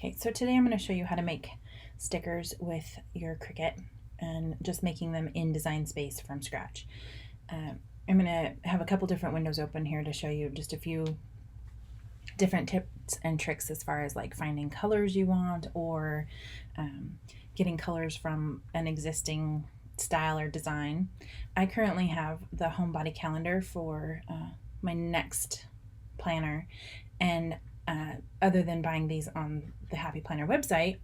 Okay, so today I'm going to show you how to make stickers with your Cricut and just making them in Design Space from scratch. I'm going to have a couple different windows open here to show you just a few different tips and tricks as far as like finding colors you want or getting colors from an existing style or design. I currently have the Homebody calendar for my next planner, and other than buying these on the Happy Planner website,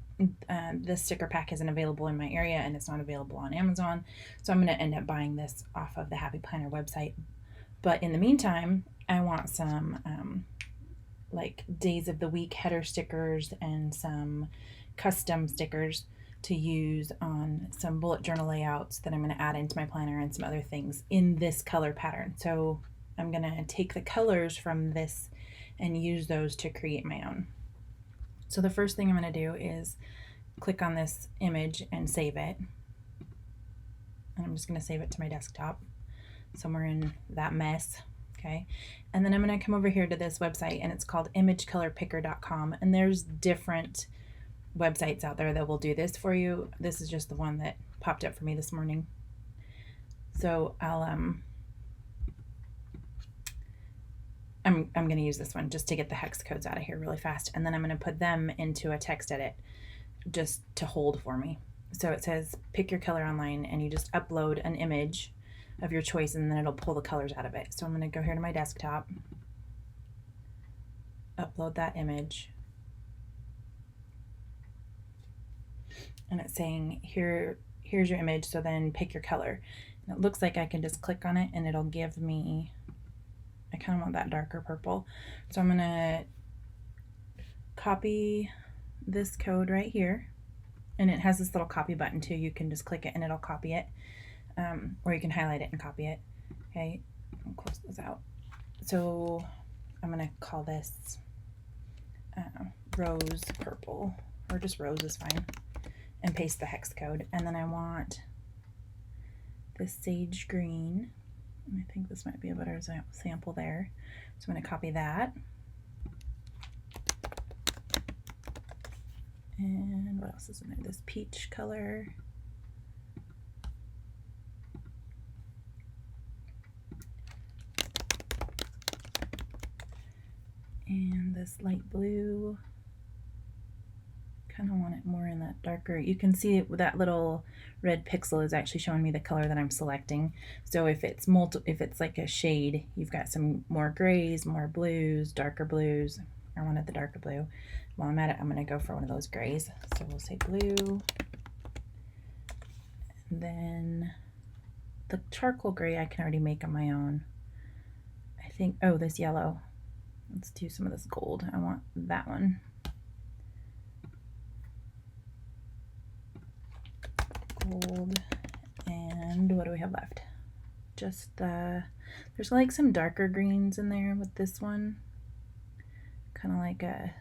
this sticker pack isn't available in my area and it's not available on Amazon. So I'm going to end up buying this off of the Happy Planner website. But in the meantime, I want some like days of the week header stickers and some custom stickers to use on some bullet journal layouts that I'm going to add into my planner and some other things in this color pattern. So I'm going to take the colors from this and use those to create my own. So the first thing I'm going to do is click on this image and save it. And I'm just going to save it to my desktop somewhere in that mess. Okay. And then I'm going to come over here to this website, and it's called imagecolorpicker.com. And there's different websites out there that will do this for you. This is just the one that popped up for me this morning. So I'm going to use this one just to get the hex codes out of here really fast. And then I'm going to put them into a text edit just to hold for me. So it says pick your color online, and you just upload an image of your choice, and then it'll pull the colors out of it. So I'm going to go here to my desktop, upload that image, and it's saying here's your image, so then pick your color. And it looks like I can just click on it and it'll give me, I kind of want that darker purple. So I'm going to copy this code right here, and it has this little copy button too. You can just click it and it'll copy it, or you can highlight it and copy it. Okay, I'll close this out. So I'm going to call this rose purple, or just rose is fine, and paste the hex code. And then I want this sage green. I think this might be a better sample there. So I'm going to copy that. And what else is in there? This peach color. And this light blue. Kind of want it more in that darker. You can see that little red pixel is actually showing me the color that I'm selecting. So if it's like a shade, you've got some more grays, more blues, darker blues. I wanted the darker blue. While I'm at it, I'm going to go for one of those grays. So we'll say blue. And then the charcoal gray I can already make on my own. I think, oh, this yellow. Let's do some of this gold. I want that one. Gold. And what do we have left? Just there's like some darker greens in there with this one. Kind of like a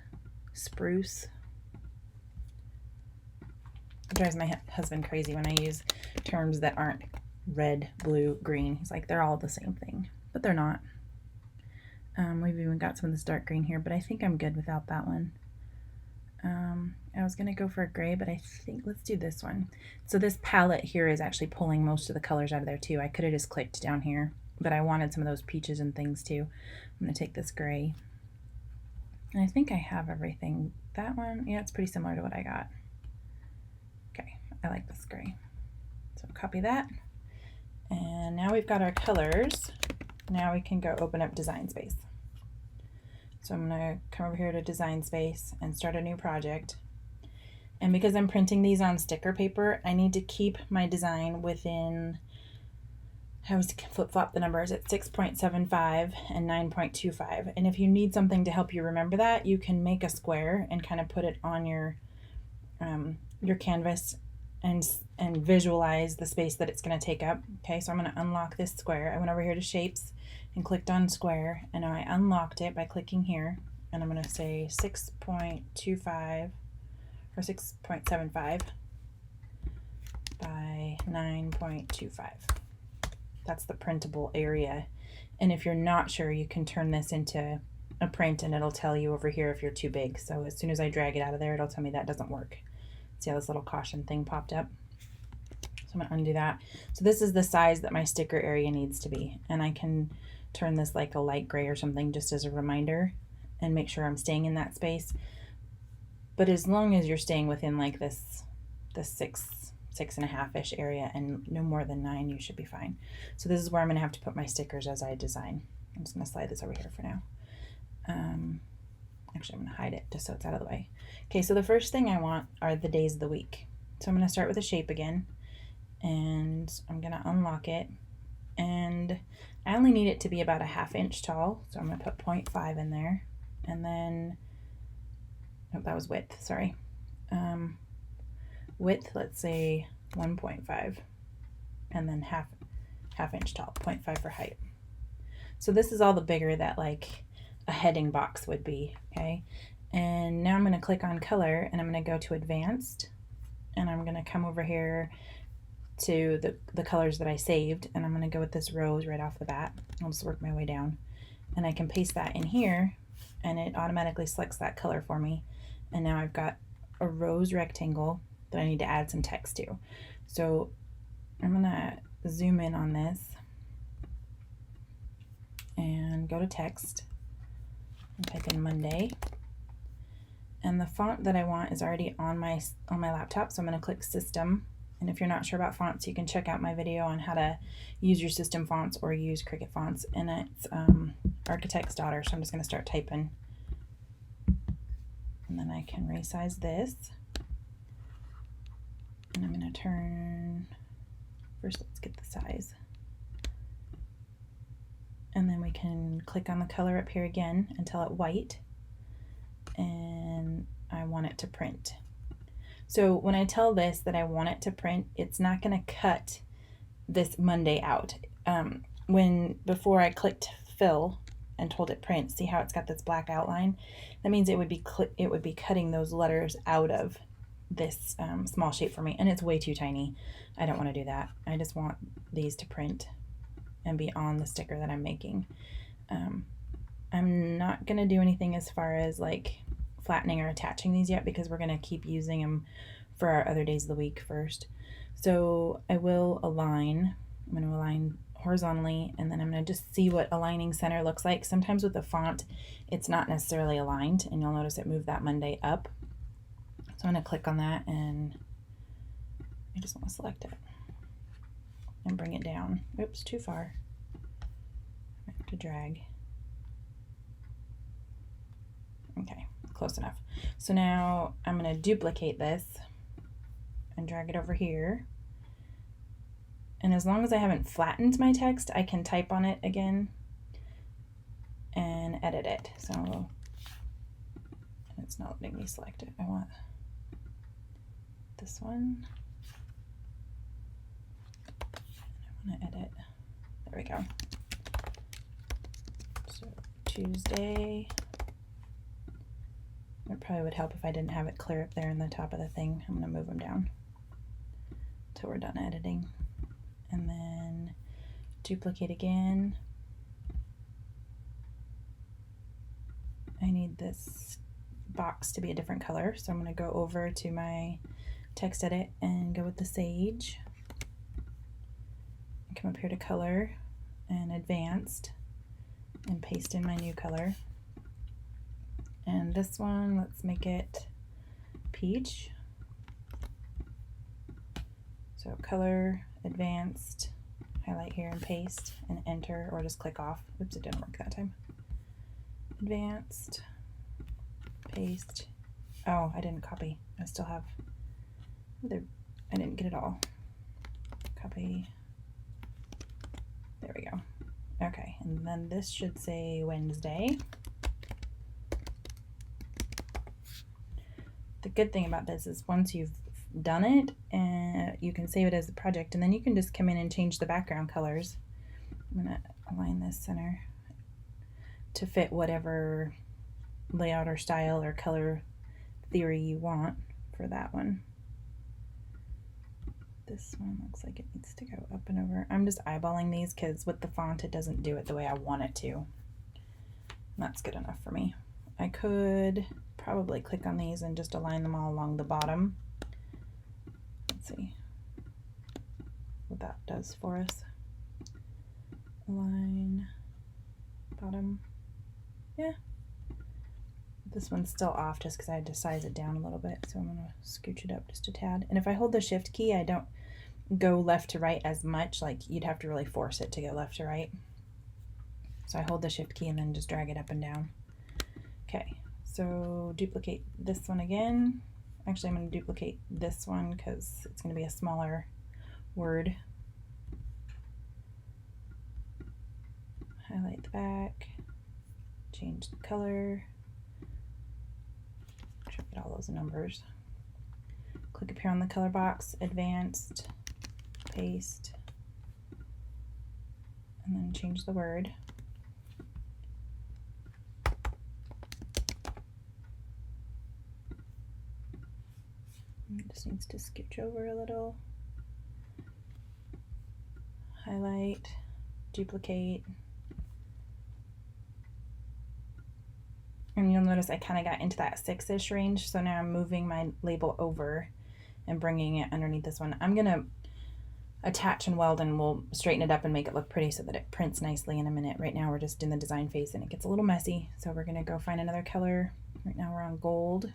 spruce. It drives my husband crazy when I use terms that aren't red, blue, green. He's like, they're all the same thing, but they're not. We've even got some of this dark green here, but I think I'm good without that one. I was going to go for a gray, but I think let's do this one. So this palette here is actually pulling most of the colors out of there too. I could have just clicked down here, but I wanted some of those peaches and things too. I'm going to take this gray. And I think I have everything. That one, yeah, it's pretty similar to what I got. Okay, I like this gray. So copy that. And now we've got our colors. Now we can go open up Design Space. So I'm going to come over here to Design Space and start a new project. And because I'm printing these on sticker paper, I need to keep my design within, I always flip-flop the numbers, at 6.75 and 9.25. And if you need something to help you remember that, you can make a square and kind of put it on your canvas and visualize the space that it's going to take up. Okay, so I'm going to unlock this square. I went over here to Shapes and clicked on Square, and I unlocked it by clicking here, and I'm going to say 6.25 or 6.75 by 9.25. That's the printable area. And if you're not sure, you can turn this into a print and it'll tell you over here if you're too big. So as soon as I drag it out of there, it'll tell me that doesn't work. See how this little caution thing popped up? So I'm going to undo that. So this is the size that my sticker area needs to be. And I can turn this like a light gray or something just as a reminder and make sure I'm staying in that space. But as long as you're staying within like this 6.5-ish area and no more than 9, you should be fine. So this is where I'm going to have to put my stickers as I design. I'm just going to slide this over here for now. Actually, I'm going to hide it just so it's out of the way. Okay, so the first thing I want are the days of the week. So I'm going to start with a shape again, and I'm going to unlock it. And I only need it to be about a 1/2 inch tall, so I'm going to put 0.5 in there. And then, oh, that was width, sorry. Width, let's say 1.5, and then half inch tall, 0.5 for height. So this is all the bigger that like a heading box would be, okay? And now I'm going to click on color, and I'm going to go to advanced, and I'm going to come over here to the colors that I saved, and I'm going to go with this rose right off the bat. I'll just work my way down, and I can paste that in here, and it automatically selects that color for me. And now I've got a rose rectangle that I need to add some text to. So I'm going to zoom in on this and go to text and type in Monday. And the font that I want is already on my laptop, so I'm going to click System. And if you're not sure about fonts, you can check out my video on how to use your system fonts or use Cricut fonts. And it's Architect's Daughter, so I'm just going to start typing. And then I can resize this. And I'm going to turn, first let's get the size. And then we can click on the color up here again and tell it white. And I want it to print. So when I tell this that I want it to print, it's not going to cut this Monday out. Before I clicked fill and told it print, see how it's got this black outline? That means it would be cutting those letters out of this small shape for me, and it's way too tiny. I don't want to do that. I just want these to print and be on the sticker that I'm making. I'm not going to do anything as far as like flattening or attaching these yet, because we're going to keep using them for our other days of the week first. So I will align. I'm going to align horizontally, and then I'm going to just see what aligning center looks like. Sometimes with the font, it's not necessarily aligned, and you'll notice it moved that Monday up. So I'm going to click on that, and I just want to select it and bring it down. Oops, too far. I have to drag. Okay, close enough. So now I'm going to duplicate this and drag it over here. And as long as I haven't flattened my text, I can type on it again and edit it. So it's not letting me select it. I want this one. I want to edit. There we go. So Tuesday. It probably would help if I didn't have it clear up there in the top of the thing. I'm going to move them down until we're done editing. And then duplicate again. I need this box to be a different color, so I'm going to go over to my text edit and go with the sage. Come up here to color and advanced and paste in my new color. And this one, let's make it peach. So color, advanced, highlight here and paste and enter, or just click off. Oops, it didn't work that time. Advanced, paste. Oh, I didn't copy. I still have, I didn't get it all. Copy. There we go. Okay, and then this should say Wednesday. The good thing about this is once you've done it, you can save it as a project, and then you can just come in and change the background colors. I'm going to align this center to fit whatever layout or style or color theory you want for that one. This one looks like it needs to go up and over. I'm just eyeballing these because with the font it doesn't do it the way I want it to. That's good enough for me. I could probably click on these and just align them all along the bottom. Let's see what that does for us. Align bottom. Yeah. This one's still off just because I had to size it down a little bit, so I'm going to scooch it up just a tad. And if I hold the shift key, I don't go left to right as much. Like, you'd have to really force it to go left to right. So I hold the shift key and then just drag it up and down. Okay, so duplicate this one again. Actually, I'm going to duplicate this one because it's going to be a smaller word. Highlight the back, change the color, try to get all those numbers. Click up here on the color box, advanced, paste, and then change the word. It just needs to scooch over a little. Highlight, duplicate. And you'll notice I kind of got into that 6-ish range, so now I'm moving my label over and bringing it underneath this one. I'm going to attach and weld, and we'll straighten it up and make it look pretty so that it prints nicely in a minute. Right now we're just in the design phase and it gets a little messy, so we're going to go find another color. Right now we're on gold.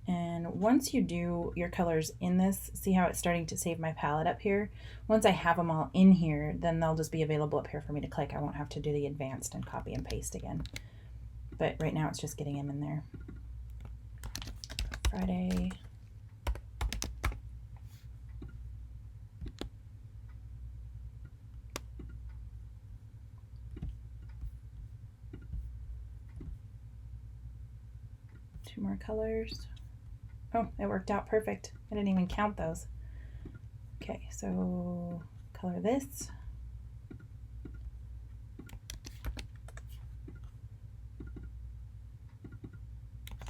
And once you do your colors in this, see how it's starting to save my palette up here? Once I have them all in here, then they'll just be available up here for me to click. I won't have to do the advanced and copy and paste again. But right now it's just getting them in there. Friday. Two more colors. Oh, it worked out perfect. I didn't even count those. Okay, so color this.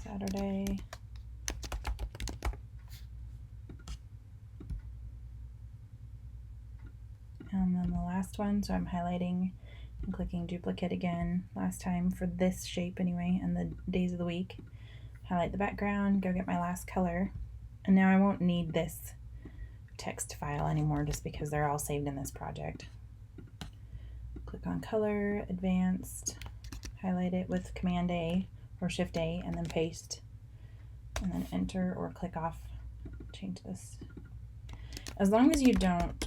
Saturday. And then the last one, so I'm highlighting and clicking duplicate again last time for this shape anyway, and the days of the week. Highlight the background, go get my last color, and now I won't need this text file anymore just because they're all saved in this project. Click on color, advanced, highlight it with Command A or Shift A, and then paste, and then enter or click off. Change this. As long as you don't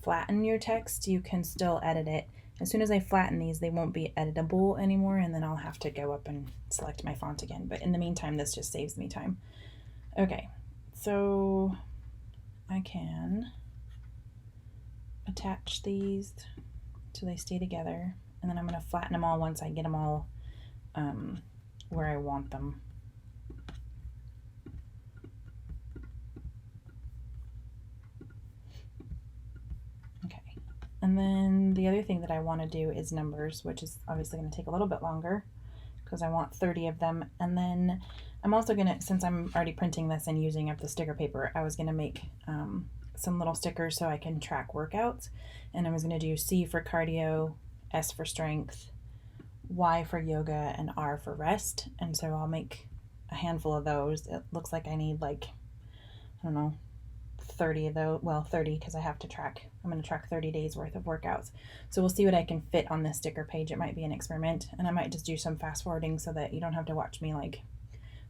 flatten your text, you can still edit it. As soon as I flatten these, they won't be editable anymore, and then I'll have to go up and select my font again. But in the meantime, this just saves me time. Okay, so I can attach these so they stay together, and then I'm going to flatten them all once I get them all where I want them. And then the other thing that I want to do is numbers, which is obviously going to take a little bit longer because I want 30 of them. And then I'm also going to, since I'm already printing this and using up the sticker paper, I was going to make some little stickers so I can track workouts. And I was going to do C for cardio, S for strength, Y for yoga, and R for rest. And so I'll make a handful of those. It looks like I need like, I don't know, 30 of those, well 30 because I have to track, I'm going to track 30 days worth of workouts. So we'll see what I can fit on this sticker page. It might be an experiment, and I might just do some fast forwarding so that you don't have to watch me like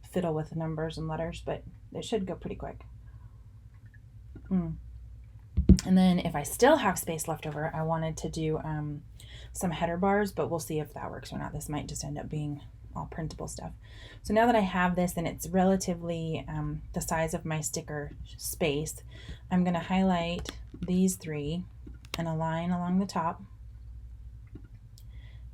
fiddle with numbers and letters, but it should go pretty quick. And then if I still have space left over, I wanted to do some header bars, but we'll see if that works or not. This might just end up being all printable stuff. So now that I have this and it's relatively the size of my sticker space, I'm going to highlight these three and align along the top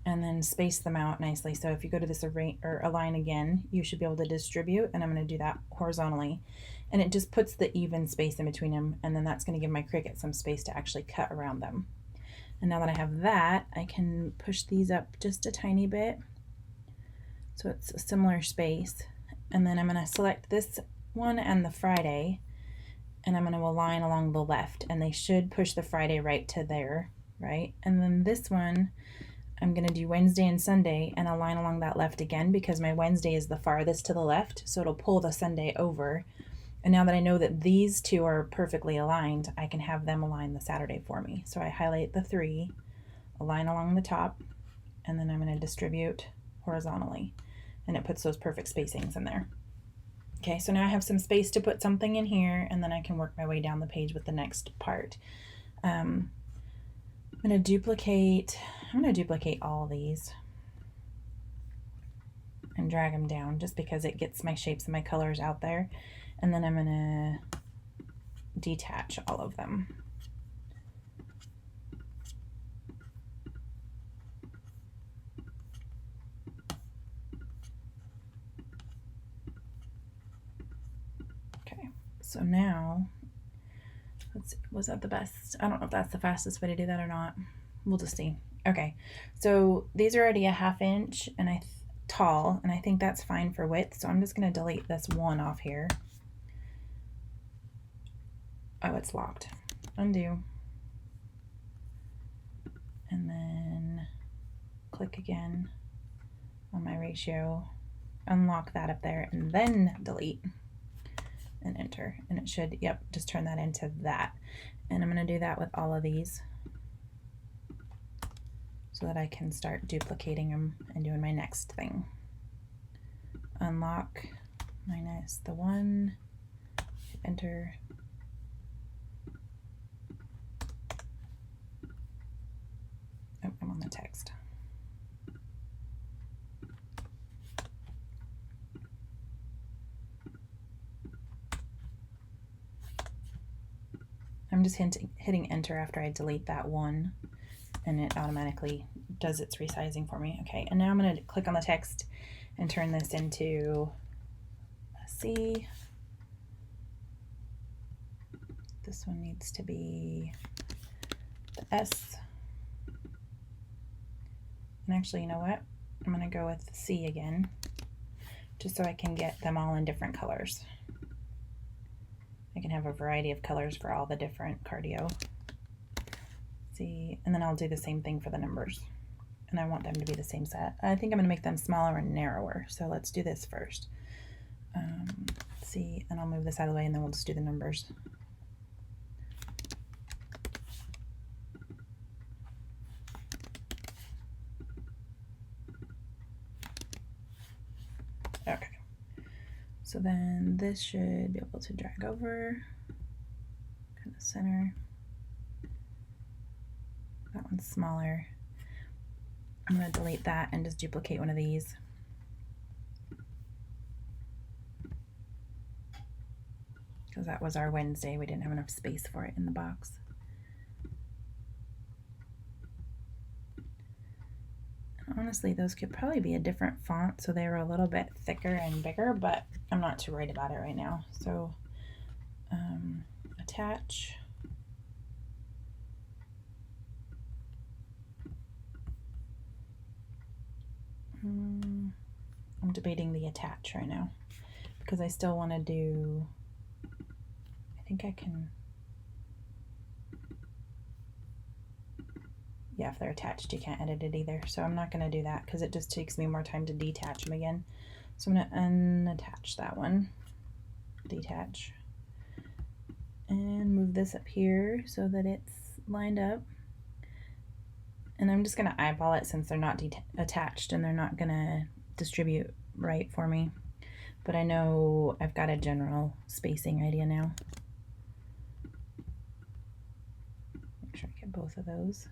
and then space them out nicely. So if you go to this align again, you should be able to distribute, and I'm going to do that horizontally, and it just puts the even space in between them, and then that's going to give my Cricut some space to actually cut around them. And now that I have that, I can push these up just a tiny bit so it's a similar space, and then I'm going to select this one and the Friday, and I'm going to align along the left, and they should push the Friday right to there, right? And then this one, I'm going to do Wednesday and Sunday and align along that left again because my Wednesday is the farthest to the left, so it'll pull the Sunday over. And now that I know that these two are perfectly aligned, I can have them align the Saturday for me. So I highlight the 3, align along the top, and then I'm going to distribute horizontally, and it puts those perfect spacings in there. Okay, so now I have some space to put something in here, and then I can work my way down the page with the next part. I'm going to duplicate all these and drag them down just because it gets my shapes and my colors out there. And then I'm going to detach all of them. Okay, so now, let's see, was that the best? I don't know if that's the fastest way to do that or not. We'll just see. Okay, so these are already a 1/2 inch and tall, and I think that's fine for width. So I'm just going to delete this 1 off here. Oh, it's locked. Undo. And then click again on my ratio, unlock that up there, and then delete and enter. And it should, yep, just turn that into that. And I'm going to do that with all of these so that I can start duplicating them and doing my next thing. Unlock minus the 1, enter. Oh, I'm on the text. I'm just hitting enter after I delete that 1, and it automatically does its resizing for me. Okay, and now I'm going to click on the text and turn this into a C. This one needs to be the S. And actually, you know what? I'm going to go with C again, just so I can get them all in different colors. I can have a variety of colors for all the different cardio. See, and then I'll do the same thing for the numbers. And I want them to be the same set. I think I'm going to make them smaller and narrower. So let's do this first. See, and I'll move this out of the way, and then we'll just do the numbers. Okay. So then this should be able to drag over, kind of center. That one's smaller. I'm going to delete that and just duplicate one of these. Because that was our Wednesday. We didn't have enough space for it in the box. And honestly, those could probably be a different font, so they were a little bit thicker and bigger, but I'm not too worried about it right now. So attach. I'm debating the attach right now because I still want to do, I think I can, yeah, if they're attached you can't edit it either, so I'm not going to do that because it just takes me more time to detach them again. So I'm going to unattach that one, detach, and move this up here so that it's lined up. And I'm just going to eyeball it since they're not attached and they're not going to distribute right for me. But I know I've got a general spacing idea now. Make sure I get both of those.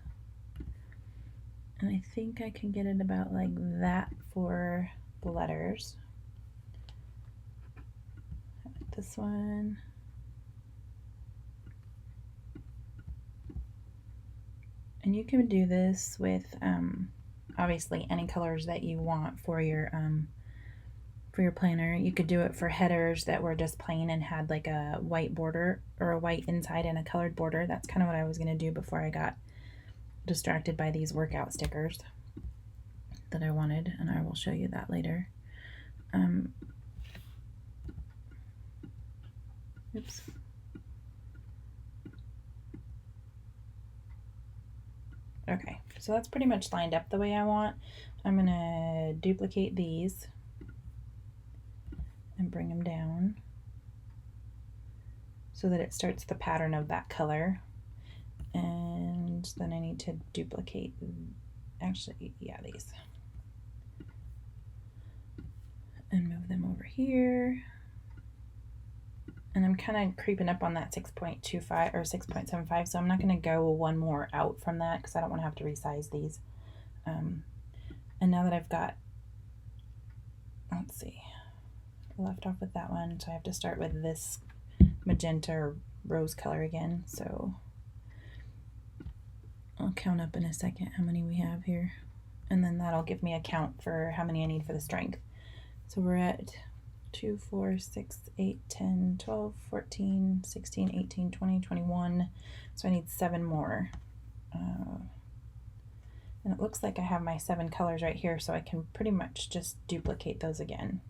And I think I can get it about like that for the letters. This one. And you can do this with obviously any colors that you want for your planner. You could do it for headers that were just plain and had like a white border or a white inside and a colored border. That's kind of what I was going to do before I got distracted by these workout stickers that I wanted, and I will show you that later. Oops. Okay, So that's pretty much lined up the way I want. I'm gonna duplicate these and bring them down so that it starts the pattern of that color. And then I need to duplicate, actually, yeah, these. And move them over here. And I'm kind of creeping up on that 6.25 or 6.75, so I'm not going to go one more out from that because I don't want to have to resize these. And now that I've got, let's see, I left off with that one, so I have to start with this magenta or rose color again. So I'll count up in a second how many we have here, and then that'll give me a count for how many I need for the strength. So we're at 2, 4, 6, 8, 10, 12, 14, 16, 18, 20, 21. So I need 7 more. And it looks like I have my 7 colors right here, so I can pretty much just duplicate those again.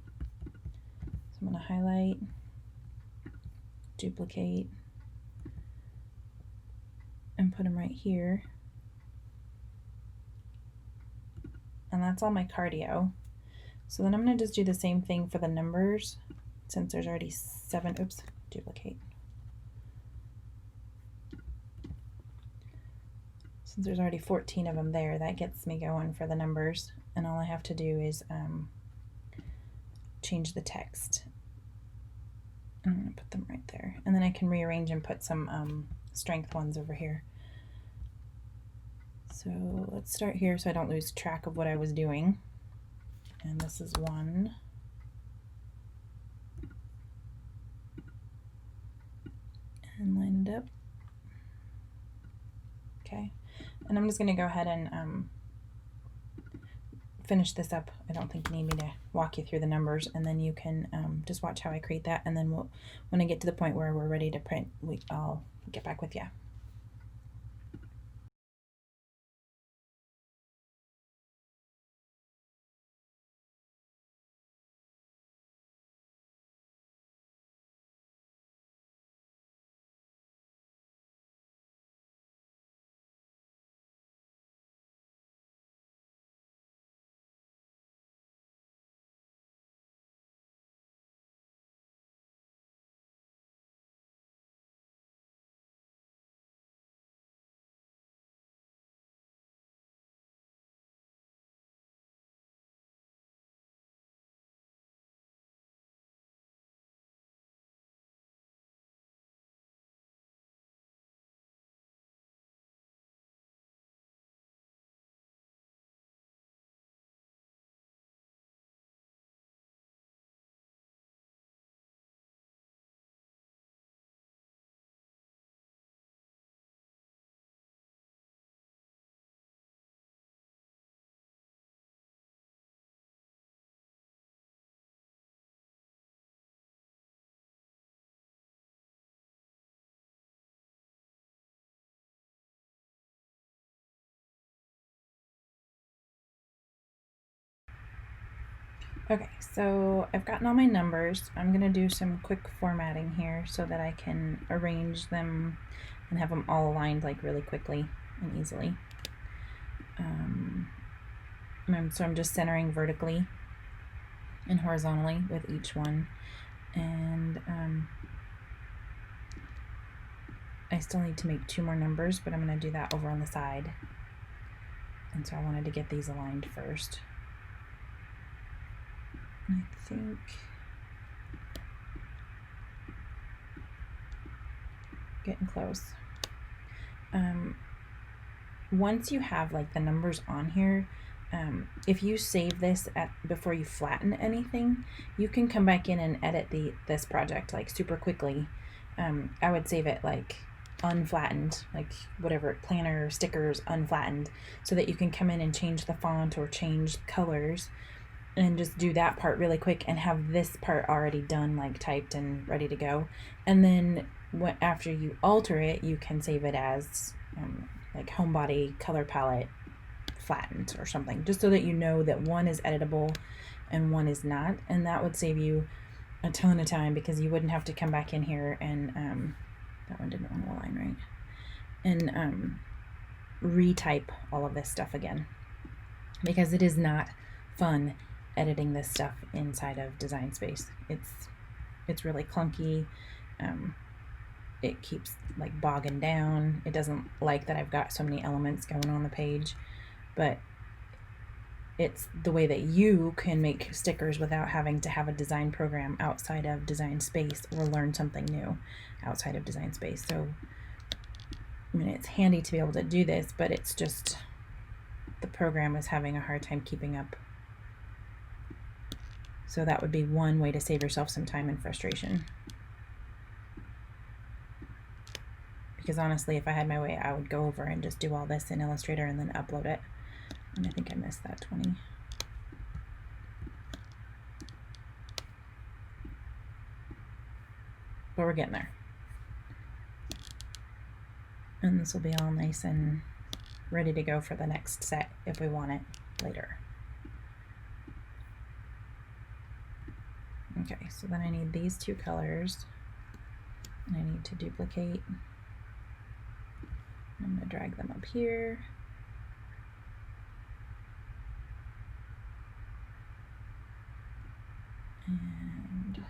So I'm going to highlight, duplicate, and put them right here. And that's all my cardio. So then I'm going to just do the same thing for the numbers, since there's already 7, oops, duplicate. Since there's already 14 of them there, that gets me going for the numbers. And all I have to do is change the text. I'm going to put them right there. And then I can rearrange and put some strength ones over here. So let's start here so I don't lose track of what I was doing. And this is 1. And line it up. Okay. And I'm just going to go ahead and finish this up. I don't think you need me to walk you through the numbers, and then you can just watch how I create that, and then when I get to the point where we're ready to print, I'll get back with you. Okay, so I've gotten all my numbers. I'm going to do some quick formatting here so that I can arrange them and have them all aligned like really quickly and easily. So I'm just centering vertically and horizontally with each one. And I still need to make 2 more numbers, but I'm going to do that over on the side. And so I wanted to get these aligned first. I think getting close. Once you have like the numbers on here, if you save this before you flatten anything, you can come back in and edit this project like super quickly. I would save it like unflattened, like whatever, planner stickers unflattened, so that you can come in and change the font or change colors and just do that part really quick and have this part already done, like typed and ready to go. And then after you alter it, you can save it as like Homebody color palette flattened or something, just so that you know that one is editable and one is not. And that would save you a ton of time, because you wouldn't have to come back in here and that one didn't want to align right, and retype all of this stuff again, because it is not fun editing this stuff inside of Design Space. It's really clunky. It keeps like bogging down. It doesn't like that I've got so many elements going on the page, but it's the way that you can make stickers without having to have a design program outside of Design Space or learn something new outside of Design Space. So, I mean, it's handy to be able to do this, but it's just the program is having a hard time keeping up. So that would be one way to save yourself some time and frustration. Because honestly, if I had my way, I would go over and just do all this in Illustrator and then upload it. And I think I missed that 20. But we're getting there. And this will be all nice and ready to go for the next set if we want it later. Okay, so then I need these two colors, and I need to duplicate. I'm going to drag them up here. And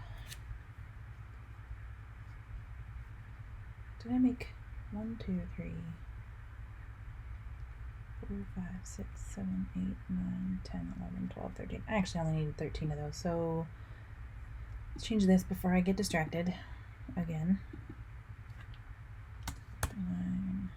did I make 1, 2, 3, 4, 5, 6, 7, 8, 9, 10, 11, 12, 13. I actually only needed 13 of those, so let's change this before I get distracted again. 9.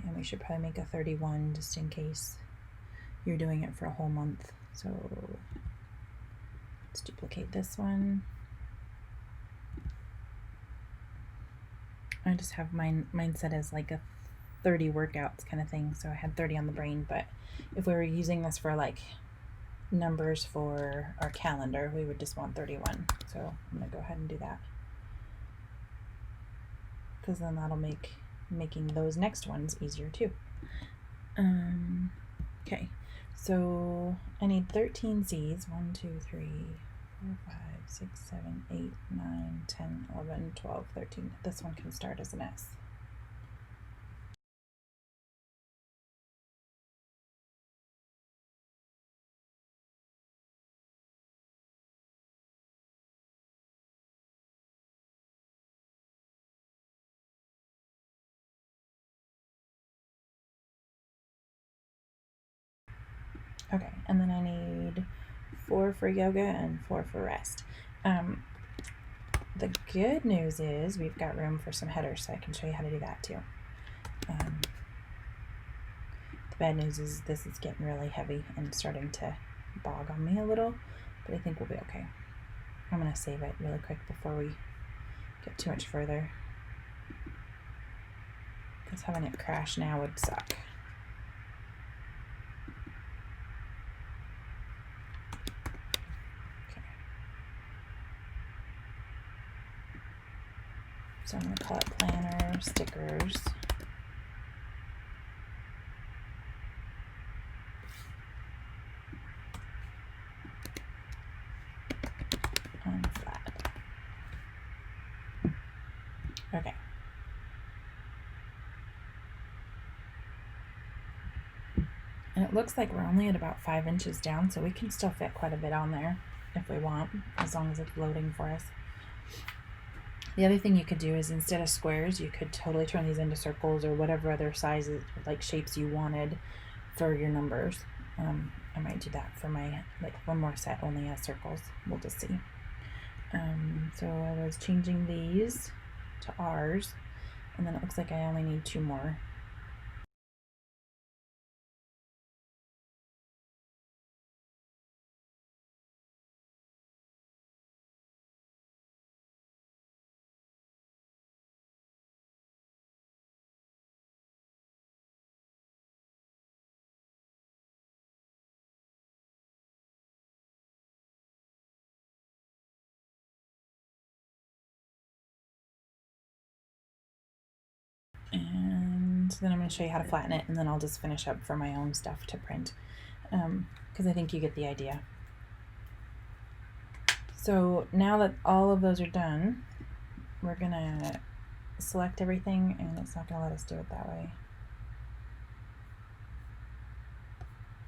And we should probably make a 31 just in case you're doing it for a whole month. So let's duplicate this one. I just have mine set as like a 30 workouts kind of thing, so I had 30 on the brain, but if we were using this for like numbers for our calendar, we would just want 31. So I'm gonna go ahead and do that, because then that'll make making those next ones easier too. Okay, so I need 13 Z's. 1, 2, 3, 4, 5, 6, 7, 8, 9, 10, 11, 12, 13. This one can start as an S. Okay, and then I need 4 for yoga and 4 for rest. The good news is we've got room for some headers, so I can show you how to do that too. The bad news is this is getting really heavy and starting to bog on me a little, but I think we'll be okay. I'm going to save it really quick before we get too much further, because having it crash now would suck. So I'm going to call it Planner Stickers. On flat. Okay. And it looks like we're only at about 5 inches down, so we can still fit quite a bit on there if we want, as long as it's loading for us. The other thing you could do is, instead of squares, you could totally turn these into circles or whatever other sizes, like shapes you wanted for your numbers. I might do that for my, like, one more set only as circles. We'll just see. So I was changing these to R's, and then it looks like I only need 2 more. And then I'm going to show you how to flatten it, and then I'll just finish up for my own stuff to print, because I think you get the idea. So now that all of those are done, we're gonna select everything, and it's not gonna let us do it that way.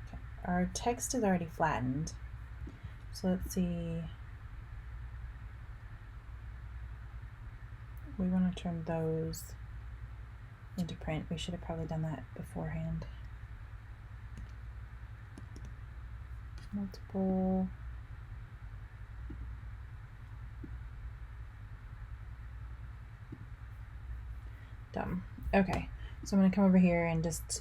Okay. Our text is already flattened. So let's see. We want to turn those into print. We should have probably done that beforehand. Multiple. Dumb. Okay, so I'm going to come over here and just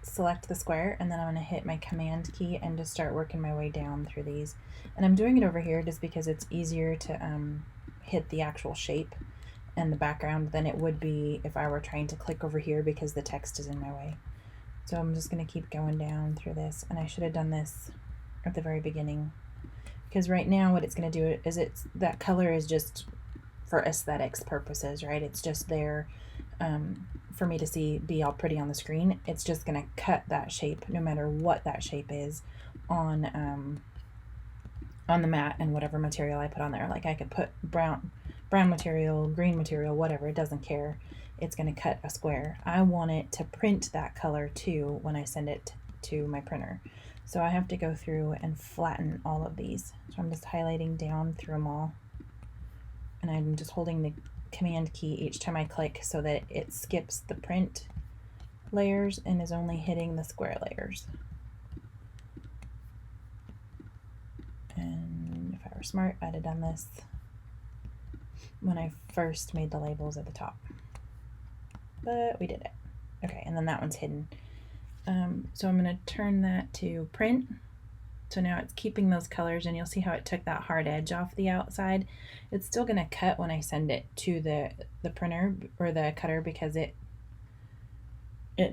select the square, and then I'm going to hit my command key and just start working my way down through these. And I'm doing it over here just because it's easier to hit the actual shape and the background than it would be if I were trying to click over here because the text is in my way. So I'm just going to keep going down through this, and I should have done this at the very beginning, because right now what it's going to do is that color is just for aesthetics purposes, right? It's just there for me to see be all pretty on the screen. It's just going to cut that shape no matter what that shape is on the mat and whatever material I put on there. Like I could put brown material, green material, whatever, it doesn't care. It's going to cut a square. I want it to print that color too when I send it to my printer. So I have to go through and flatten all of these. So I'm just highlighting down through them all, and I'm just holding the command key each time I click so that it skips the print layers and is only hitting the square layers. And if I were smart, I'd have done this when I first made the labels at the top, but we did it. Okay, and then that one's hidden. So I'm going to turn that to print. So now it's keeping those colors, and you'll see how it took that hard edge off the outside. It's still going to cut when I send it to the printer or the cutter, because it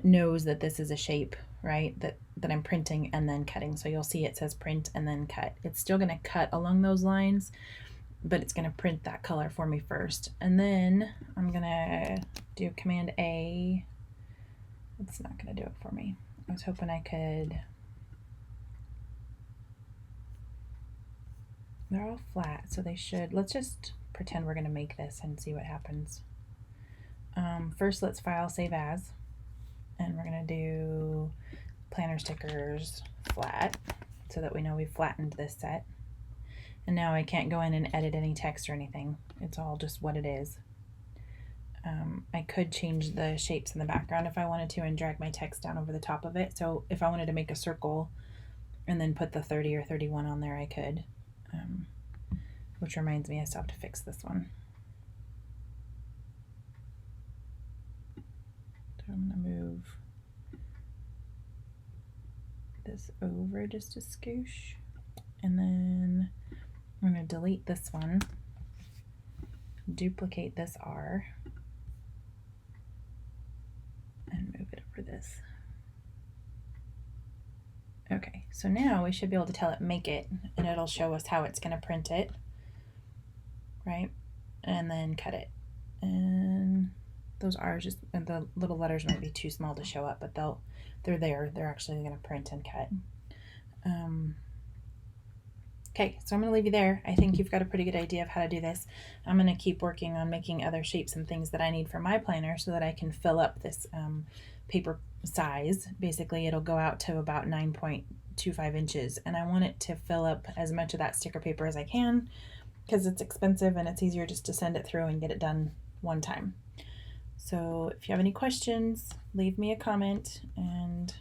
knows that this is a shape, right, that I'm printing and then cutting. So you'll see it says print and then cut. It's still going to cut along those lines, but it's going to print that color for me first. And then I'm going to do Command A. It's not going to do it for me. I was hoping I could. They're all flat, so they should. Let's just pretend we're going to make this and see what happens. First, let's file, save as, and we're going to do planner stickers flat so that we know we've flattened this set. And now I can't go in and edit any text or anything. It's all just what it is. I could change the shapes in the background if I wanted to and drag my text down over the top of it. So if I wanted to make a circle and then put the 30 or 31 on there, I could. Which reminds me, I still have to fix this one. So I'm going to move this over just a scoosh, and then I'm going to delete this one, duplicate this R, and move it over this. Okay, so now we should be able to tell it make it, and it'll show us how it's going to print it, right? And then cut it. And those R's, just the little letters might be too small to show up, but they're there. They're actually going to print and cut. Okay, so I'm going to leave you there. I think you've got a pretty good idea of how to do this. I'm going to keep working on making other shapes and things that I need for my planner so that I can fill up this paper size. Basically, it'll go out to about 9.25 inches, and I want it to fill up as much of that sticker paper as I can because it's expensive and it's easier just to send it through and get it done one time. So if you have any questions, leave me a comment, and